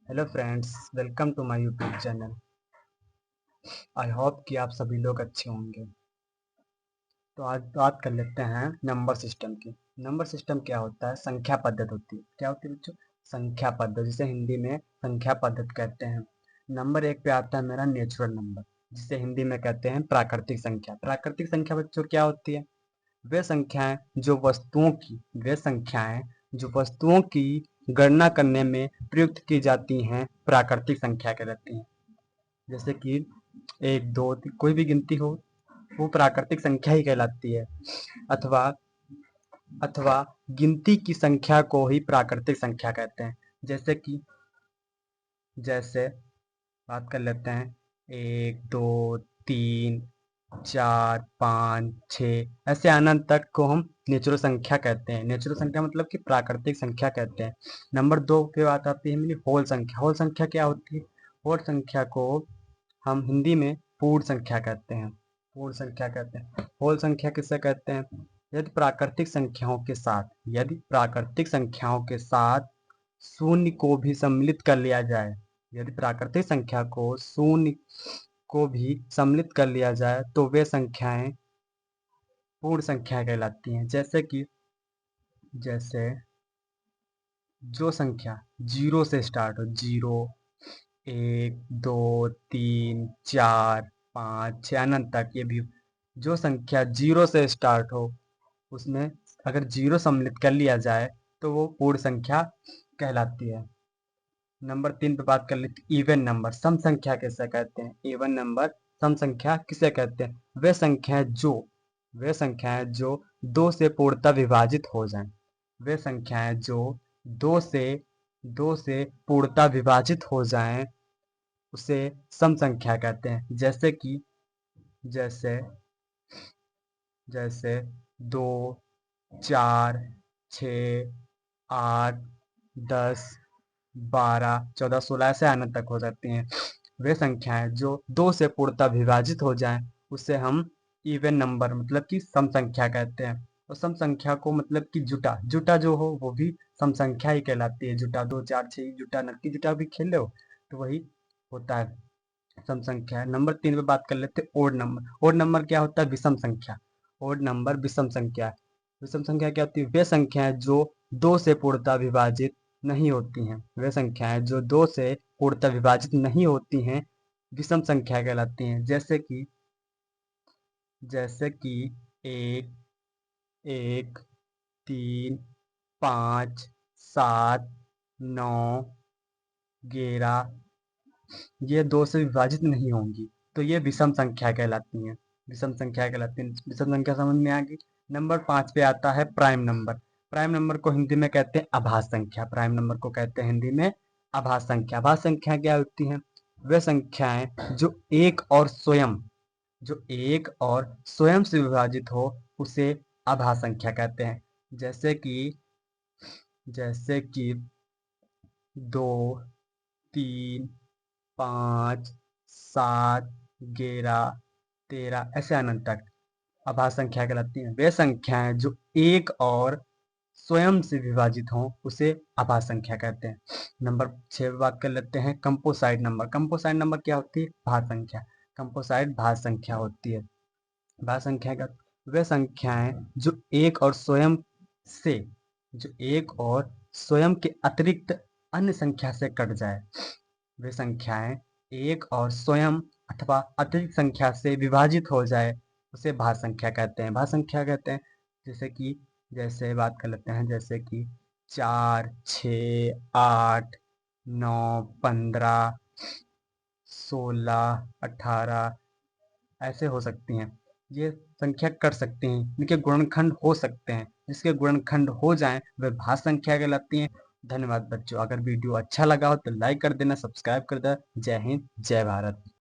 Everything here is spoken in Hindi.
Hello friends, welcome to my YouTube channel. I hope कि आप सभी लोग अच्छे होंगे। तो आज बात कर लेते हैं नंबर सिस्टम की। नंबर सिस्टम क्या होता है? संख्या पद्धति होती है। क्या होती है बच्चों? संख्या पद्धति, जिसे हिंदी में संख्या पद्धति कहते हैं। नंबर एक पे आता है मेरा नेचुरल नंबर, जिसे हिंदी में कहते हैं प्राकृतिक संख्या। प्राकृतिक संख्या बच्चों क्या होती है? वे संख्याएं जो वस्तुओं की वे संख्याएं जो वस्तुओं की गणना करने में प्रयुक्त की जाती हैं, प्राकृतिक संख्या कहलाती हैं। जैसे कि एक दो कोई भी गिनती हो, वो प्राकृतिक संख्या ही कहलाती है। अथवा अथवा गिनती की संख्या को ही प्राकृतिक संख्या कहते हैं। जैसे कि जैसे बात कर लेते हैं, एक दो तीन चार पाँच छः, ऐसे अनंत तक को हम नेचुरल संख्या कहते हैं। नेचुरल संख्या मतलब कि प्राकृतिक संख्या कहते हैं। नंबर दो पे बात आती है मेरी होल संख्या। होल संख्या क्या होती है? होल संख्या को हम हिंदी में पूर्ण संख्या कहते हैं। पूर्ण संख्या कहते हैं। होल संख्या किसे कहते हैं? यदि प्राकृतिक संख्याओं के साथ शून्य को भी सम्मिलित कर लिया जाए, यदि प्राकृतिक संख्या को शून्य को भी सम्मिलित कर लिया जाए तो वे संख्याएं पूर्ण संख्या कहलाती हैं। जैसे जो संख्या जीरो से स्टार्ट हो, जीरो, एक दो तीन चार पाँच छः अनंत तक, ये भी जो संख्या जीरो से स्टार्ट हो, उसमें अगर जीरो सम्मिलित कर लिया जाए तो वो पूर्ण संख्या कहलाती है। नंबर तीन पे बात कर लेते हैं, इवन नंबर, सम संख्या किसे कहते हैं? इवन नंबर, सम संख्या किसे कहते हैं? वे संख्याएं जो दो से पूर्णतः विभाजित हो जाएं। वे संख्याएं जो दो से दो से पूर्णतः विभाजित हो जाएं, उसे सम संख्या कहते हैं। जैसे जैसे दो, चार, छ, आठ, 10, 12, 14, 16 ऐसे अनंत तक हो जाती हैं। वे संख्याएं जो दो से पूर्णतः विभाजित हो जाएं, उसे हम इवन नंबर मतलब कि सम संख्या कहते हैं। और सम संख्या को मतलब कि जुटा जुटा जो हो वो भी सम संख्या ही कहलाती है। जुटा दो चार छः, जुटा नक्की जुटा भी खेल लो तो वही होता है, सम संख्या है। नंबर तीन पे बात कर लेते हैं, ओड नंबर। ओड नंबर क्या होता है? विषम संख्या। ओड नंबर विषम संख्या है। विषम संख्या क्या होती है? वे संख्याएं जो दो से पूर्णतः विभाजित नहीं होती हैं। वे संख्याएं जो दो से पूर्णतः विभाजित नहीं होती हैं, विषम संख्या कहलाती हैं। जैसे कि एक, एक, तीन, पाँच, सात, नौ, 11, ये दो से विभाजित नहीं होंगी, तो ये विषम संख्या कहलाती हैं। विषम संख्या कहलाती हैं। विषम संख्या समझ में आ गई। नंबर पाँच पे आता है प्राइम नंबर। प्राइम नंबर को हिंदी में कहते हैं आभास संख्या। प्राइम नंबर को कहते हैं हिंदी में आभास संख्या। आभास संख्या क्या होती हैं? वे संख्याएं जो एक और स्वयं से विभाजित हो, उसे आभास संख्या कहते हैं। जैसे कि दो, तीन, पाँच, सात, 11, 13 ऐसे अनंत तक आभास संख्या कहलाती हैं। वे संख्याएं जो एक और स्वयं से विभाजित हों, उसे आभास संख्या कहते हैं। नंबर छः पे बात कर लेते हैं, कंपोसाइट नंबर। कंपोसाइट नंबर क्या होती है? भाज्य संख्या। कंपोसाइट भाज्य संख्या होती है। भाज्य संख्या का वे संख्याएं से जो एक और स्वयं के अतिरिक्त अन्य संख्या से कट जाए। वे संख्याएं एक और स्वयं अथवा अतिरिक्त संख्या से विभाजित हो जाए, उसे भाज्य संख्या कहते हैं। भाज्य संख्या कहते हैं जैसे बात कर लेते हैं, जैसे कि चार, छ, आठ, नौ, 15, 16, 18 ऐसे हो सकती हैं। ये संख्या कर सकती हैं, इनके गुणनखंड हो सकते हैं। जिसके गुणनखंड हो जाएं वे भाज्य संख्या कहलाती हैं। धन्यवाद बच्चों। अगर वीडियो अच्छा लगा हो तो लाइक कर देना, सब्सक्राइब कर देना। जय हिंद, जय भारत।